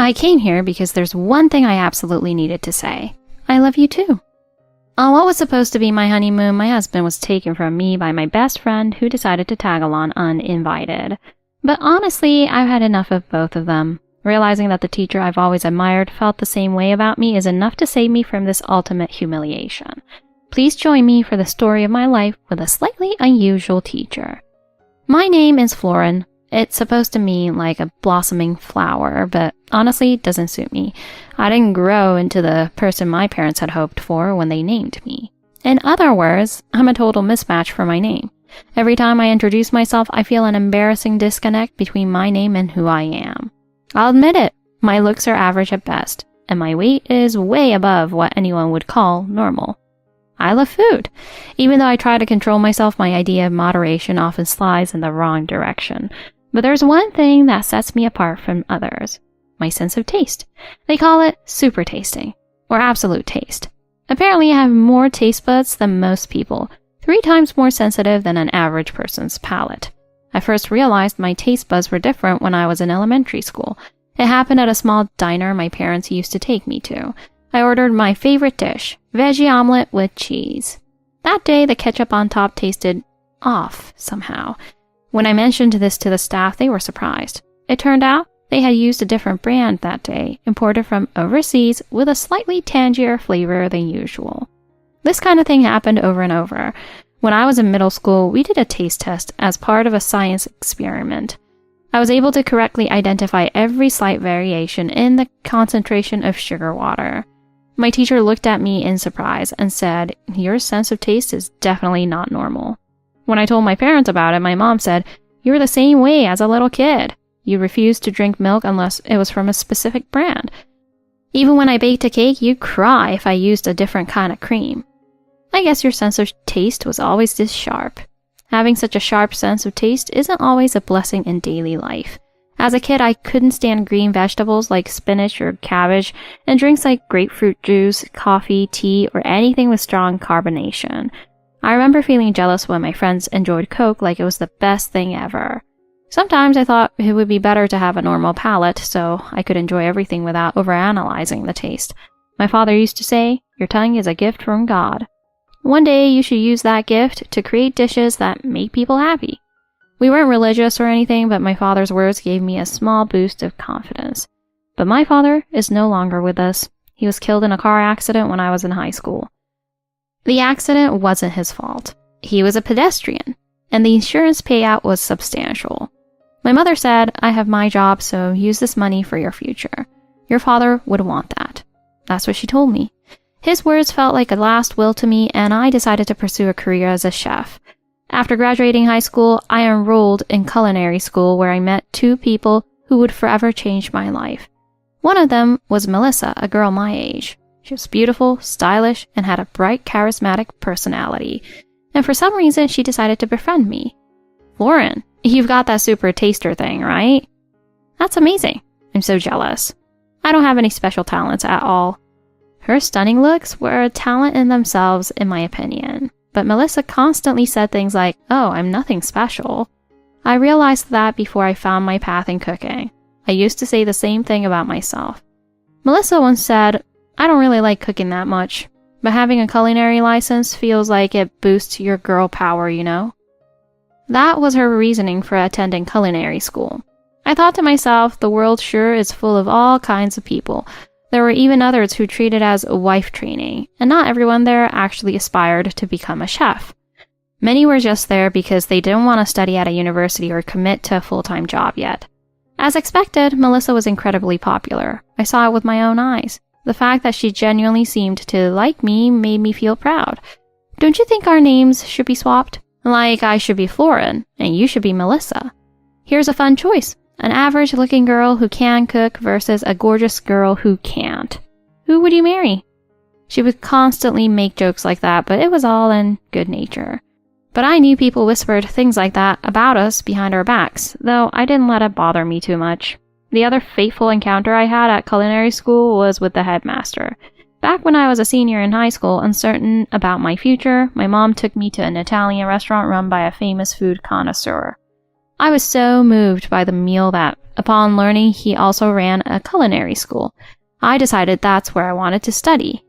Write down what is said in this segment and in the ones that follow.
I came here because there's one thing I absolutely needed to say. I love you too. On what was supposed to be my honeymoon, my husband was taken from me by my best friend who decided to tag along uninvited. But honestly, I've had enough of both of them. Realizing that the teacher I've always admired felt the same way about me is enough to save me from this ultimate humiliation. Please join me for the story of my life with a slightly unusual teacher. My name is Florin. It's supposed to mean like a blossoming flower, but honestly, it doesn't suit me. I didn't grow into the person my parents had hoped for when they named me. In other words, I'm a total mismatch for my name. Every time I introduce myself, I feel an embarrassing disconnect between my name and who I am. I'll admit it, my looks are average at best, and my weight is way above what anyone would call normal. I love food. Even though I try to control myself, my idea of moderation often slides in the wrong direction. But there's one thing that sets me apart from others. My sense of taste. They call it super tasting, or absolute taste. Apparently I have more taste buds than most people, 3 times more sensitive than an average person's palate. I first realized my taste buds were different when I was in elementary school. It happened at a small diner my parents used to take me to. I ordered my favorite dish, veggie omelet with cheese. That day, the ketchup on top tasted off somehow. When I mentioned this to the staff, they were surprised. It turned out they had used a different brand that day, imported from overseas with a slightly tangier flavor than usual. This kind of thing happened over and over. When I was in middle school, we did a taste test as part of a science experiment. I was able to correctly identify every slight variation in the concentration of sugar water. My teacher looked at me in surprise and said, "Your sense of taste is definitely not normal." When I told my parents about it, my mom said, "You were the same way as a little kid. You refused to drink milk unless it was from a specific brand. Even when I baked a cake, you'd cry if I used a different kind of cream. I guess your sense of taste was always this sharp." Having such a sharp sense of taste isn't always a blessing in daily life. As a kid, I couldn't stand green vegetables like spinach or cabbage, and drinks like grapefruit juice, coffee, tea, or anything with strong carbonation. I remember feeling jealous when my friends enjoyed Coke like it was the best thing ever. Sometimes I thought it would be better to have a normal palate so I could enjoy everything without overanalyzing the taste. My father used to say, "Your tongue is a gift from God. One day you should use that gift to create dishes that make people happy." We weren't religious or anything, but my father's words gave me a small boost of confidence. But my father is no longer with us. He was killed in a car accident when I was in high school. The accident wasn't his fault. He was a pedestrian, and the insurance payout was substantial. My mother said, "I have my job, so use this money for your future. Your father would want that." That's what she told me. His words felt like a last will to me, and I decided to pursue a career as a chef. After graduating high school, I enrolled in culinary school where I met 2 people who would forever change my life. One of them was Melissa, a girl my age. She was beautiful, stylish, and had a bright, charismatic personality. And for some reason, she decided to befriend me. "Lauren, you've got that super taster thing, right?" "That's amazing. I'm so jealous. I don't have any special talents at all." Her stunning looks were a talent in themselves, in my opinion. But Melissa constantly said things like, "Oh, I'm nothing special." I realized that before I found my path in cooking. I used to say the same thing about myself. Melissa once said, "I don't really like cooking that much, but having a culinary license feels like it boosts your girl power, you know?" That was her reasoning for attending culinary school. I thought to myself, the world sure is full of all kinds of people. There were even others who treated as wife training, and not everyone there actually aspired to become a chef. Many were just there because they didn't want to study at a university or commit to a full-time job yet. As expected, Melissa was incredibly popular. I saw it with my own eyes. The fact that she genuinely seemed to like me made me feel proud. Don't you think our names should be swapped? Like I should be Florin, and you should be Melissa. Here's a fun choice. An average-looking girl who can cook versus a gorgeous girl who can't. Who would you marry? She would constantly make jokes like that, but it was all in good nature. But I knew people whispered things like that about us behind our backs, though I didn't let it bother me too much. The other fateful encounter I had at culinary school was with the headmaster. Back when I was a senior in high school, uncertain about my future, my mom took me to an Italian restaurant run by a famous food connoisseur. I was so moved by the meal that, upon learning he also ran a culinary school, I decided that's where I wanted to study.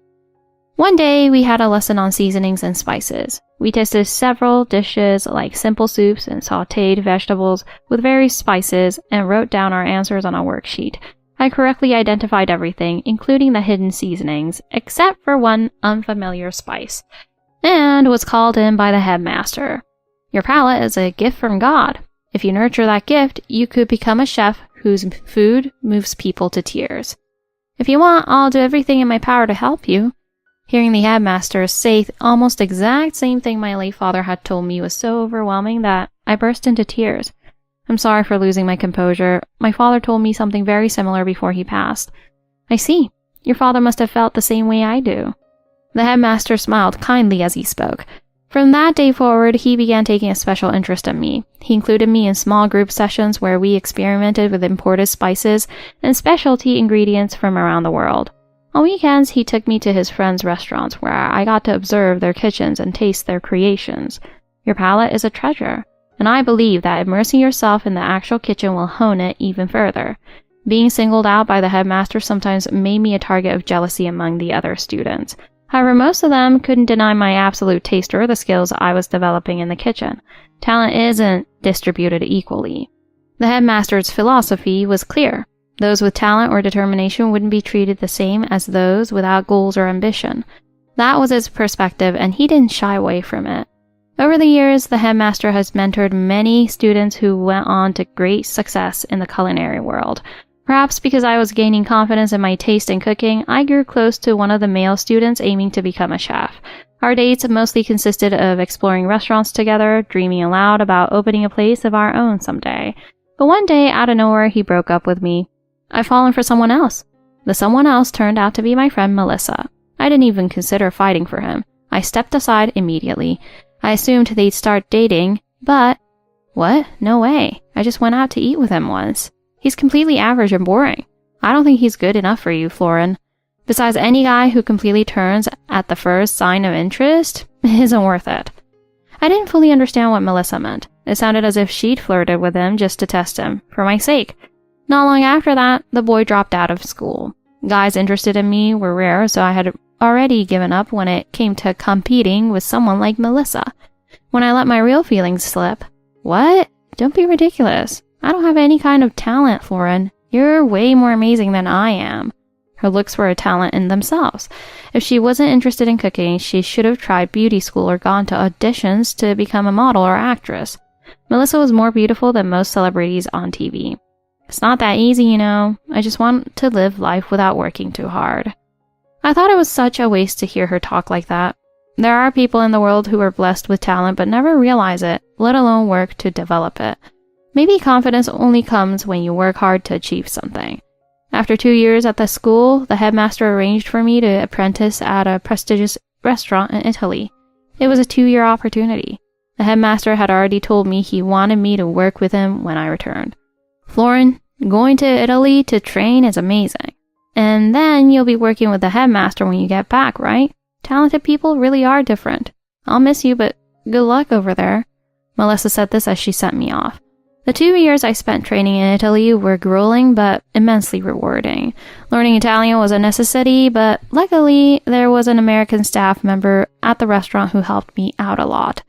One day, we had a lesson on seasonings and spices. We tasted several dishes like simple soups and sautéed vegetables with various spices and wrote down our answers on a worksheet. I correctly identified everything, including the hidden seasonings, except for one unfamiliar spice, and was called in by the headmaster. Your palate is a gift from God. If you nurture that gift, you could become a chef whose food moves people to tears. If you want, I'll do everything in my power to help you. Hearing the headmaster say almost exact same thing my late father had told me was so overwhelming that I burst into tears. I'm sorry for losing my composure. My father told me something very similar before he passed. I see. Your father must have felt the same way I do. The headmaster smiled kindly as he spoke. From that day forward, he began taking a special interest in me. He included me in small group sessions where we experimented with imported spices and specialty ingredients from around the world. On weekends, he took me to his friends' restaurants where I got to observe their kitchens and taste their creations. Your palate is a treasure, and I believe that immersing yourself in the actual kitchen will hone it even further. Being singled out by the headmaster sometimes made me a target of jealousy among the other students. However, most of them couldn't deny my absolute taste or the skills I was developing in the kitchen. Talent isn't distributed equally. The headmaster's philosophy was clear. Those with talent or determination wouldn't be treated the same as those without goals or ambition. That was his perspective, and he didn't shy away from it. Over the years, the headmaster has mentored many students who went on to great success in the culinary world. Perhaps because I was gaining confidence in my taste in cooking, I grew close to one of the male students aiming to become a chef. Our dates mostly consisted of exploring restaurants together, dreaming aloud about opening a place of our own someday. But one day, out of nowhere, he broke up with me. I've fallen for someone else. The someone else turned out to be my friend Melissa. I didn't even consider fighting for him. I stepped aside immediately. I assumed they'd start dating, but... What? No way. I just went out to eat with him once. He's completely average and boring. I don't think he's good enough for you, Florin. Besides, any guy who completely turns at the first sign of interest isn't worth it. I didn't fully understand what Melissa meant. It sounded as if she'd flirted with him just to test him, for my sake. Not long after that, the boy dropped out of school. Guys interested in me were rare, so I had already given up when it came to competing with someone like Melissa. When I let my real feelings slip, what? Don't be ridiculous. I don't have any kind of talent, Florin. You're way more amazing than I am. Her looks were a talent in themselves. If she wasn't interested in cooking, she should have tried beauty school or gone to auditions to become a model or actress. Melissa was more beautiful than most celebrities on TV. It's not that easy, you know. I just want to live life without working too hard. I thought it was such a waste to hear her talk like that. There are people in the world who are blessed with talent but never realize it, let alone work to develop it. Maybe confidence only comes when you work hard to achieve something. After 2 years at the school, the headmaster arranged for me to apprentice at a prestigious restaurant in Italy. It was a 2-year opportunity. The headmaster had already told me he wanted me to work with him when I returned. Florin, going to Italy to train is amazing. And then you'll be working with the headmaster when you get back, right? Talented people really are different. I'll miss you, but good luck over there. Melissa said this as she sent me off. The 2 years I spent training in Italy were grueling but immensely rewarding. Learning Italian was a necessity, but luckily there was an American staff member at the restaurant who helped me out a lot.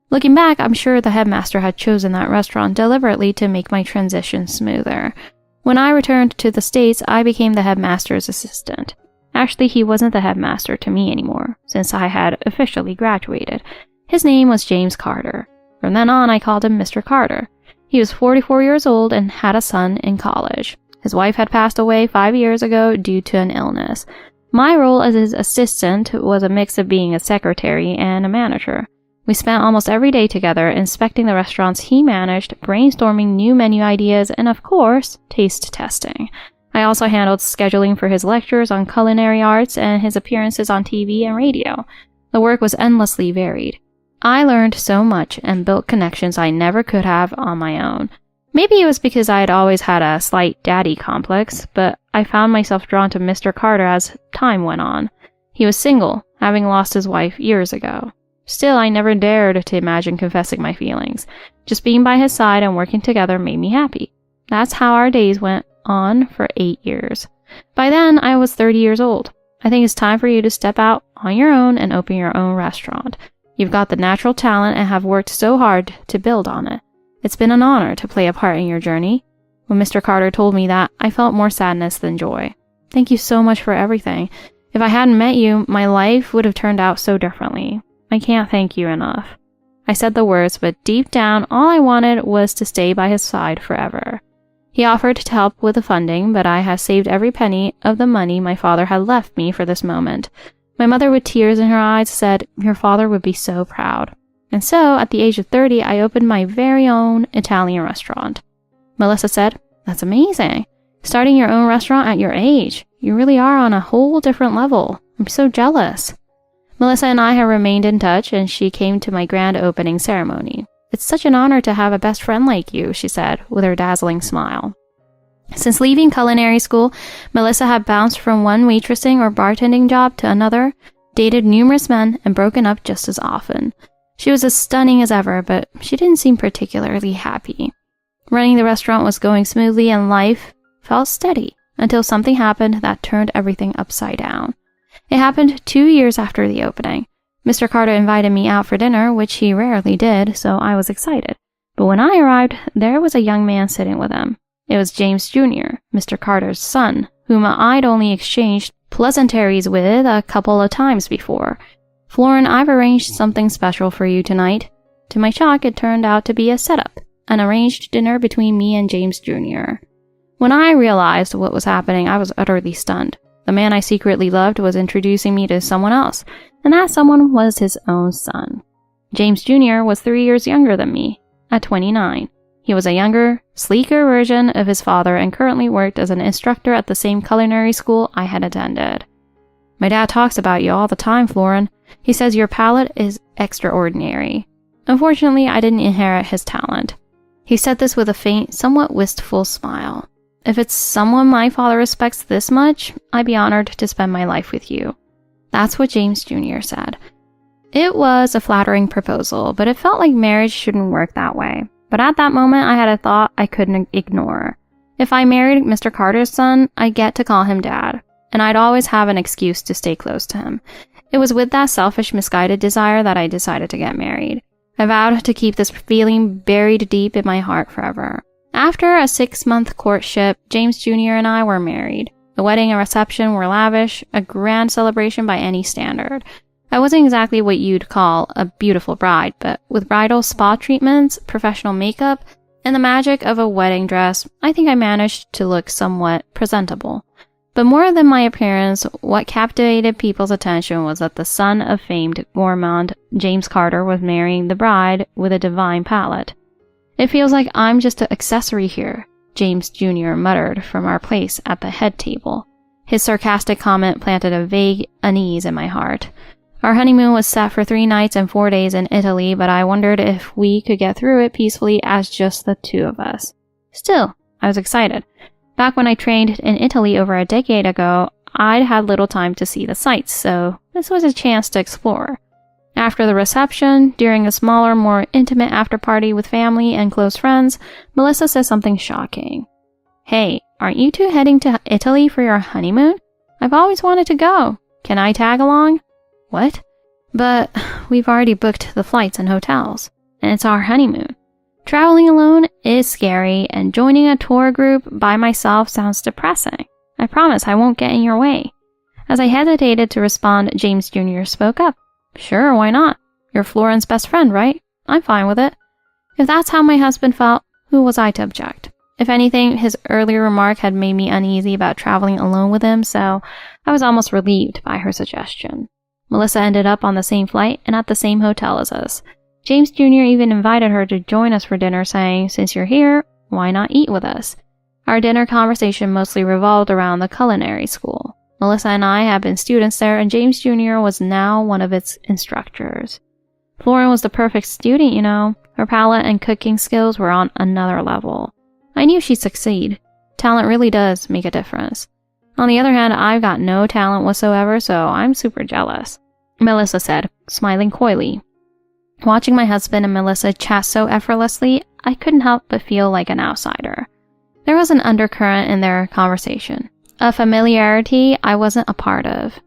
Looking back, I'm sure the headmaster had chosen that restaurant deliberately to make my transition smoother. When I returned to the States, I became the headmaster's assistant. Actually, he wasn't the headmaster to me anymore, since I had officially graduated. His name was James Carter. From then on, I called him Mr. Carter. He was 44 years old and had a son in college. His wife had passed away 5 years ago due to an illness. My role as his assistant was a mix of being a secretary and a manager. We spent almost every day together inspecting the restaurants he managed, brainstorming new menu ideas, and of course, taste testing. I also handled scheduling for his lectures on culinary arts and his appearances on TV and radio. The work was endlessly varied. I learned so much and built connections I never could have on my own. Maybe it was because I had always had a slight daddy complex, but I found myself drawn to Mr. Carter as time went on. He was single, having lost his wife years ago. Still, I never dared to imagine confessing my feelings. Just being by his side and working together made me happy. That's how our days went on for 8 years. By then, I was 30 years old. I think it's time for you to step out on your own and open your own restaurant. You've got the natural talent and have worked so hard to build on it. It's been an honor to play a part in your journey. When Mr. Carter told me that, I felt more sadness than joy. Thank you so much for everything. If I hadn't met you, my life would have turned out so differently. I can't thank you enough. I said the words, but deep down, all I wanted was to stay by his side forever. He offered to help with the funding, but I have saved every penny of the money my father had left me for this moment. My mother, with tears in her eyes, said, "Your father would be so proud." And so, at the age of 30, I opened my very own Italian restaurant. Melissa said, "That's amazing. Starting your own restaurant at your age. You really are on a whole different level. I'm so jealous." Melissa and I have remained in touch, and she came to my grand opening ceremony. "It's such an honor to have a best friend like you," she said, with her dazzling smile. Since leaving culinary school, Melissa had bounced from one waitressing or bartending job to another, dated numerous men, and broken up just as often. She was as stunning as ever, but she didn't seem particularly happy. Running the restaurant was going smoothly and life felt steady until something happened that turned everything upside down. It happened 2 years after the opening. Mr. Carter invited me out for dinner, which he rarely did, so I was excited. But when I arrived, there was a young man sitting with him. It was James Jr., Mr. Carter's son, whom I'd only exchanged pleasantries with a couple of times before. "Florin, I've arranged something special for you tonight." To my shock, it turned out to be a setup, an arranged dinner between me and James Jr. When I realized what was happening, I was utterly stunned. The man I secretly loved was introducing me to someone else, and that someone was his own son. James Jr. was 3 years younger than me, at 29. He was a younger, sleeker version of his father and currently worked as an instructor at the same culinary school I had attended. "My dad talks about you all the time, Florin. He says your palate is extraordinary." Unfortunately, I didn't inherit his talent. He said this with a faint, somewhat wistful smile. "If it's someone my father respects this much, I'd be honored to spend my life with you." That's what James Jr. said. It was a flattering proposal, but it felt like marriage shouldn't work that way. But at that moment, I had a thought I couldn't ignore. If I married Mr. Carter's son, I'd get to call him Dad, and I'd always have an excuse to stay close to him. It was with that selfish, misguided desire that I decided to get married. I vowed to keep this feeling buried deep in my heart forever. After a 6-month courtship, James Jr. and I were married. The wedding and reception were lavish, a grand celebration by any standard. I wasn't exactly what you'd call a beautiful bride, but with bridal spa treatments, professional makeup, and the magic of a wedding dress, I think I managed to look somewhat presentable. But more than my appearance, what captivated people's attention was that the son of famed gourmand James Carter was marrying the bride with a divine palate. "It feels like I'm just an accessory here," James Jr. muttered from our place at the head table. His sarcastic comment planted a vague unease in my heart. Our honeymoon was set for 3 nights and 4 days in Italy, but I wondered if we could get through it peacefully as just the 2 of us. Still, I was excited. Back when I trained in Italy over a decade ago, I'd had little time to see the sights, so this was a chance to explore. After the reception, during a smaller, more intimate after-party with family and close friends, Melissa said something shocking. "Hey, aren't you 2 heading to Italy for your honeymoon? I've always wanted to go. Can I tag along?" "What?" "But we've already booked the flights and hotels, and it's our honeymoon. Traveling alone is scary, and joining a tour group by myself sounds depressing. I promise I won't get in your way." As I hesitated to respond, James Jr. spoke up. "Sure, why not? You're Florin's best friend, right? I'm fine with it." If that's how my husband felt, who was I to object? If anything, his earlier remark had made me uneasy about traveling alone with him, so I was almost relieved by her suggestion. Melissa ended up on the same flight and at the same hotel as us. James Jr. even invited her to join us for dinner, saying, "Since you're here, why not eat with us?" Our dinner conversation mostly revolved around the culinary school. Melissa and I had been students there, and James Jr. was now one of its instructors. Florin was the perfect student, you know. Her palate and cooking skills were on another level. I knew she'd succeed. Talent really does make a difference. On the other hand, I've got no talent whatsoever, so I'm super jealous. Melissa said, smiling coyly, Watching my husband and Melissa chat so effortlessly, I couldn't help but feel like an outsider. There was an undercurrent in their conversation, a familiarity I wasn't a part of.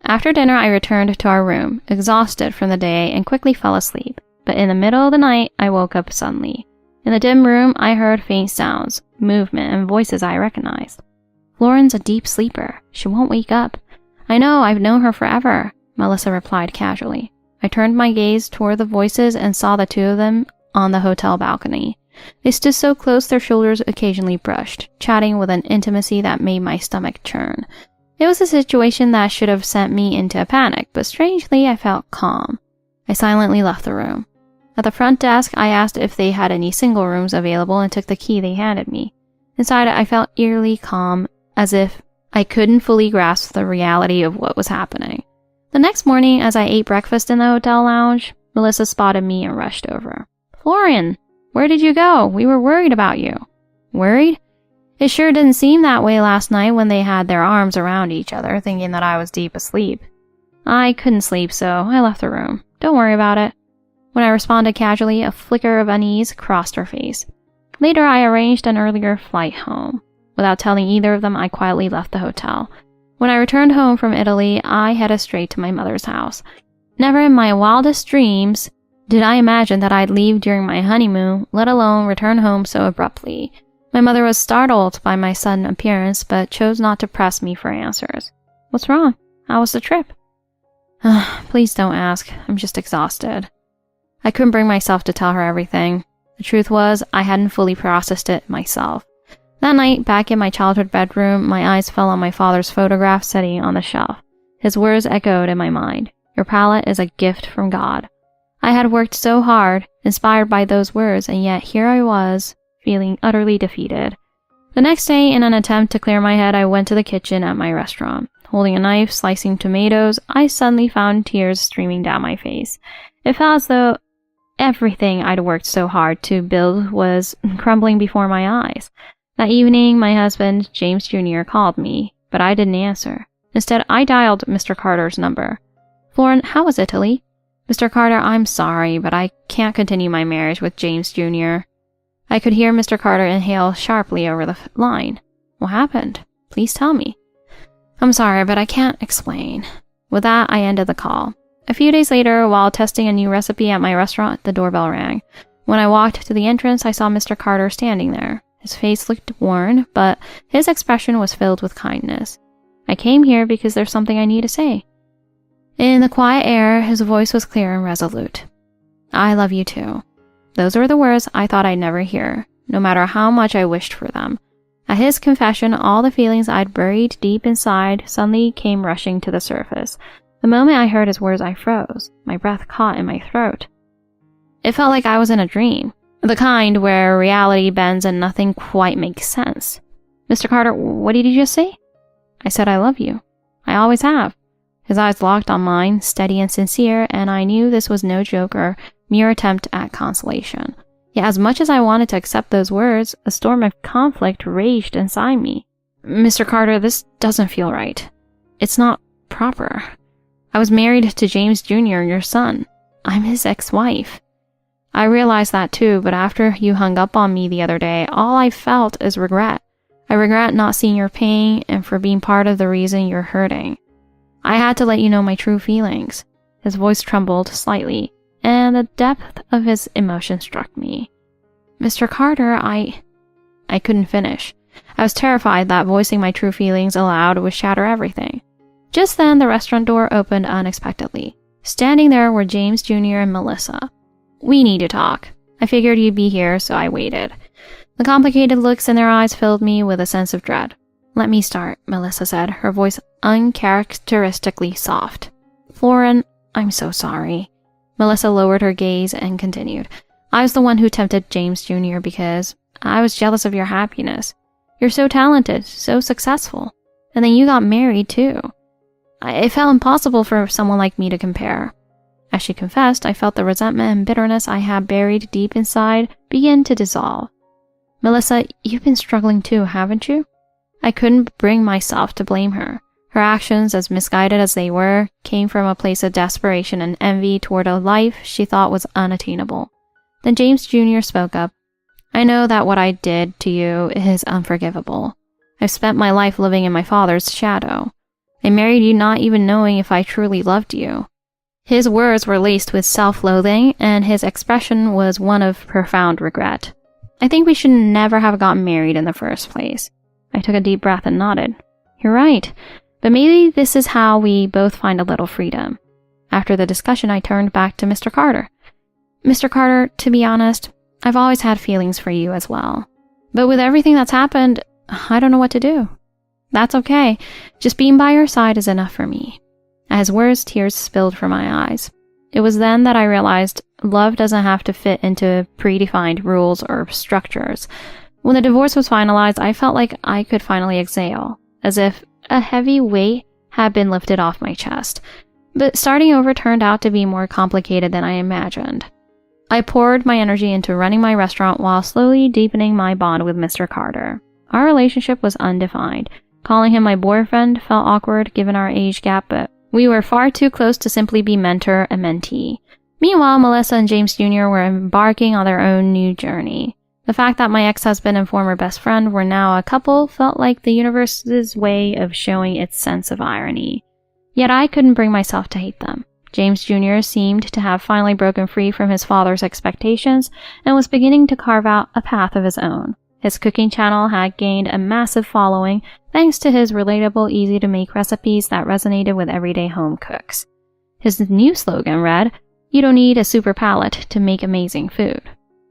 After dinner, I returned to our room, exhausted from the day, and quickly fell asleep. But in the middle of the night, I woke up suddenly. In the dim room, I heard faint sounds, movement, and voices I recognized. Lauren's a deep sleeper. She won't wake up. I know, I've known her forever, Melissa replied casually. I turned my gaze toward the voices and saw the two of them on the hotel balcony. They stood so close their shoulders occasionally brushed, chatting with an intimacy that made my stomach churn. It was a situation that should have sent me into a panic, but strangely I felt calm. I silently left the room. At the front desk, I asked if they had any single rooms available and took the key they handed me. Inside, I felt eerily calm, as if I couldn't fully grasp the reality of what was happening. The next morning, as I ate breakfast in the hotel lounge, Melissa spotted me and rushed over. "Florian, where did you go? We were worried about you." "Worried? It sure didn't seem that way last night when they had their arms around each other, thinking that I was deep asleep." "I couldn't sleep, so I left the room. Don't worry about it." When I responded casually, a flicker of unease crossed her face. Later, I arranged an earlier flight home. Without telling either of them, I quietly left the hotel. When I returned home from Italy, I headed straight to my mother's house. Never in my wildest dreams did I imagine that I'd leave during my honeymoon, let alone return home so abruptly. My mother was startled by my sudden appearance, but chose not to press me for answers. "What's wrong? How was the trip?" "Please don't ask. I'm just exhausted." I couldn't bring myself to tell her everything. The truth was, I hadn't fully processed it myself. That night, back in my childhood bedroom, my eyes fell on my father's photograph sitting on the shelf. His words echoed in my mind. "Your palette is a gift from God." I had worked so hard, inspired by those words, and yet here I was, feeling utterly defeated. The next day, in an attempt to clear my head, I went to the kitchen at my restaurant. Holding a knife, slicing tomatoes, I suddenly found tears streaming down my face. It felt as though everything I'd worked so hard to build was crumbling before my eyes. That evening, my husband, James Jr., called me, but I didn't answer. Instead, I dialed Mr. Carter's number. "Lauren, how was Italy?" "Mr. Carter, I'm sorry, but I can't continue my marriage with James Jr." I could hear Mr. Carter inhale sharply over the line. "What happened? Please tell me." "I'm sorry, but I can't explain." With that, I ended the call. A few days later, while testing a new recipe at my restaurant, the doorbell rang. When I walked to the entrance, I saw Mr. Carter standing there. His face looked worn, but his expression was filled with kindness. "I came here because there's something I need to say." In the quiet air, his voice was clear and resolute. "I love you too." Those were the words I thought I'd never hear, no matter how much I wished for them. At his confession, all the feelings I'd buried deep inside suddenly came rushing to the surface. The moment I heard his words, I froze, my breath caught in my throat. It felt like I was in a dream. The kind where reality bends and nothing quite makes sense. "Mr. Carter, what did you just say?" "I said I love you. I always have." His eyes locked on mine, steady and sincere, and I knew this was no joke or mere attempt at consolation. Yet as much as I wanted to accept those words, a storm of conflict raged inside me. "Mr. Carter, this doesn't feel right. It's not proper. I was married to James Jr., your son. I'm his ex-wife." "I realized that too, but after you hung up on me the other day, all I felt is regret. I regret not seeing your pain and for being part of the reason you're hurting. I had to let you know my true feelings." His voice trembled slightly, and the depth of his emotion struck me. "Mr. Carter, I couldn't finish. I was terrified that voicing my true feelings aloud would shatter everything. Just then, the restaurant door opened unexpectedly. Standing there were James Jr. and Melissa. "We need to talk. I figured you'd be here, so I waited." The complicated looks in their eyes filled me with a sense of dread. "Let me start," Melissa said, her voice uncharacteristically soft. "Lauren, I'm so sorry." Melissa lowered her gaze and continued. "I was the one who tempted James Jr. because I was jealous of your happiness. You're so talented, so successful. And then you got married, too. It felt impossible for someone like me to compare." As she confessed, I felt the resentment and bitterness I had buried deep inside begin to dissolve. "Melissa, you've been struggling too, haven't you?" I couldn't bring myself to blame her. Her actions, as misguided as they were, came from a place of desperation and envy toward a life she thought was unattainable. Then James Jr. spoke up. I know that what I did to you is unforgivable. I've spent my life living in my father's shadow. I married you not even knowing if I truly loved you. His words were laced with self-loathing, and his expression was one of profound regret. I think we should never have gotten married in the first place. I took a deep breath and nodded. You're right, but maybe this is how we both find a little freedom. After the discussion, I turned back to Mr. Carter. Mr. Carter, to be honest, I've always had feelings for you as well. But with everything that's happened, I don't know what to do. That's okay. Just being by your side is enough for me. At his words, tears spilled from my eyes. It was then that I realized love doesn't have to fit into predefined rules or structures. When the divorce was finalized, I felt like I could finally exhale, as if a heavy weight had been lifted off my chest. But starting over turned out to be more complicated than I imagined. I poured my energy into running my restaurant while slowly deepening my bond with Mr. Carter. Our relationship was undefined. Calling him my boyfriend felt awkward given our age gap, but we were far too close to simply be mentor and mentee. Meanwhile, Melissa and James Jr. were embarking on their own new journey. The fact that my ex-husband and former best friend were now a couple felt like the universe's way of showing its sense of irony. Yet I couldn't bring myself to hate them. James Jr. seemed to have finally broken free from his father's expectations and was beginning to carve out a path of his own. His cooking channel had gained a massive following thanks to his relatable, easy-to-make recipes that resonated with everyday home cooks. His new slogan read, "You don't need a super palate to make amazing food."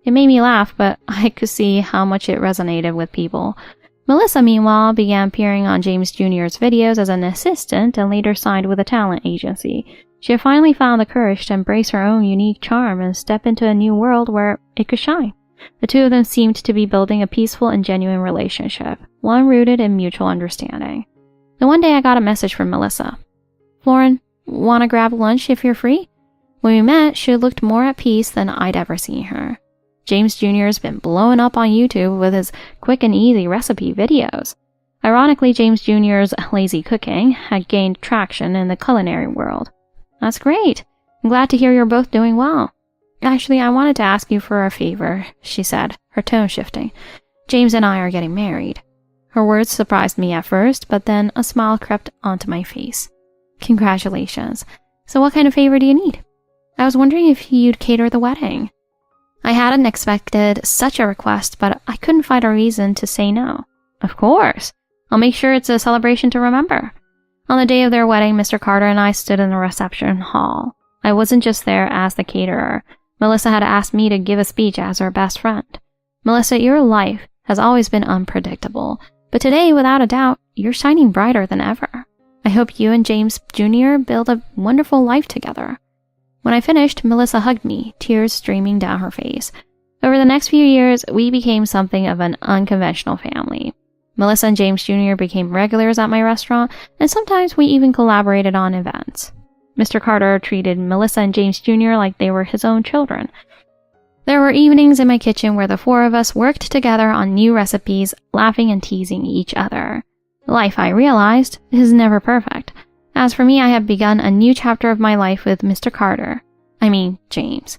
It made me laugh, but I could see how much it resonated with people. Melissa, meanwhile, began appearing on James Jr.'s videos as an assistant and later signed with a talent agency. She had finally found the courage to embrace her own unique charm and step into a new world where it could shine. The two of them seemed to be building a peaceful and genuine relationship, one rooted in mutual understanding. Then one day I got a message from Melissa. "Lauren, wanna grab lunch if you're free?" When we met, she looked more at peace than I'd ever seen her. James Jr.'s been blowing up on YouTube with his quick and easy recipe videos. Ironically, James Jr.'s lazy cooking had gained traction in the culinary world. That's great. I'm glad to hear you're both doing well. Actually, I wanted to ask you for a favor, she said, her tone shifting. James and I are getting married. Her words surprised me at first, but then a smile crept onto my face. Congratulations. So what kind of favor do you need? I was wondering if you'd cater the wedding. I hadn't expected such a request, but I couldn't find a reason to say no. Of course. I'll make sure it's a celebration to remember. On the day of their wedding, Mr. Carter and I stood in the reception hall. I wasn't just there as the caterer. Melissa had asked me to give a speech as her best friend. Melissa, your life has always been unpredictable, but today, without a doubt, you're shining brighter than ever. I hope you and James Jr. build a wonderful life together. When I finished, Melissa hugged me, tears streaming down her face. Over the next few years, we became something of an unconventional family. Melissa and James Jr. became regulars at my restaurant, and sometimes we even collaborated on events. Mr. Carter treated Melissa and James Jr. like they were his own children. There were evenings in my kitchen where the four of us worked together on new recipes, laughing and teasing each other. Life, I realized, is never perfect. As for me, I have begun a new chapter of my life with Mr. Carter. James.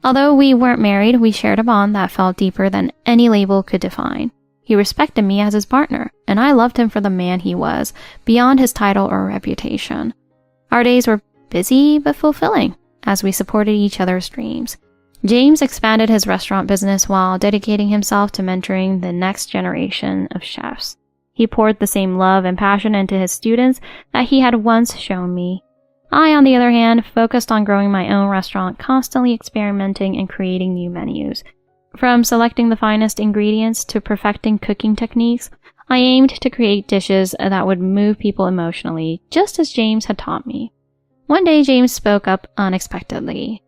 Although we weren't married, we shared a bond that felt deeper than any label could define. He respected me as his partner, and I loved him for the man he was, beyond his title or reputation. Our days were busy but fulfilling, as we supported each other's dreams. James expanded his restaurant business while dedicating himself to mentoring the next generation of chefs. He poured the same love and passion into his students that he had once shown me. I, on the other hand, focused on growing my own restaurant, constantly experimenting and creating new menus. From selecting the finest ingredients to perfecting cooking techniques, I aimed to create dishes that would move people emotionally, just as James had taught me. One day, James spoke up unexpectedly.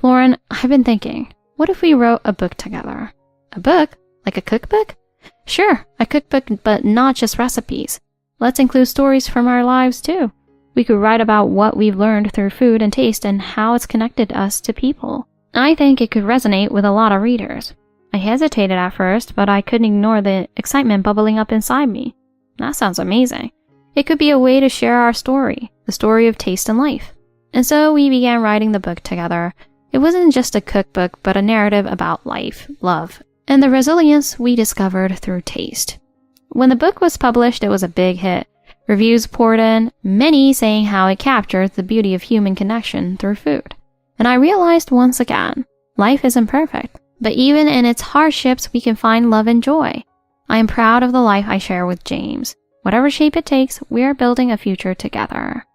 Lauren, I've been thinking, what if we wrote a book together? A book? Like a cookbook? Sure, a cookbook, but not just recipes. Let's include stories from our lives, too. We could write about what we've learned through food and taste and how it's connected us to people. I think it could resonate with a lot of readers. I hesitated at first, but I couldn't ignore the excitement bubbling up inside me. That sounds amazing. It could be a way to share our story, the story of taste and life. And so we began writing the book together. It wasn't just a cookbook, but a narrative about life, love, and the resilience we discovered through taste. When the book was published, it was a big hit. Reviews poured in, many saying how it captured the beauty of human connection through food. And I realized once again, life isn't perfect, but even in its hardships, we can find love and joy. I am proud of the life I share with James. Whatever shape it takes, we are building a future together.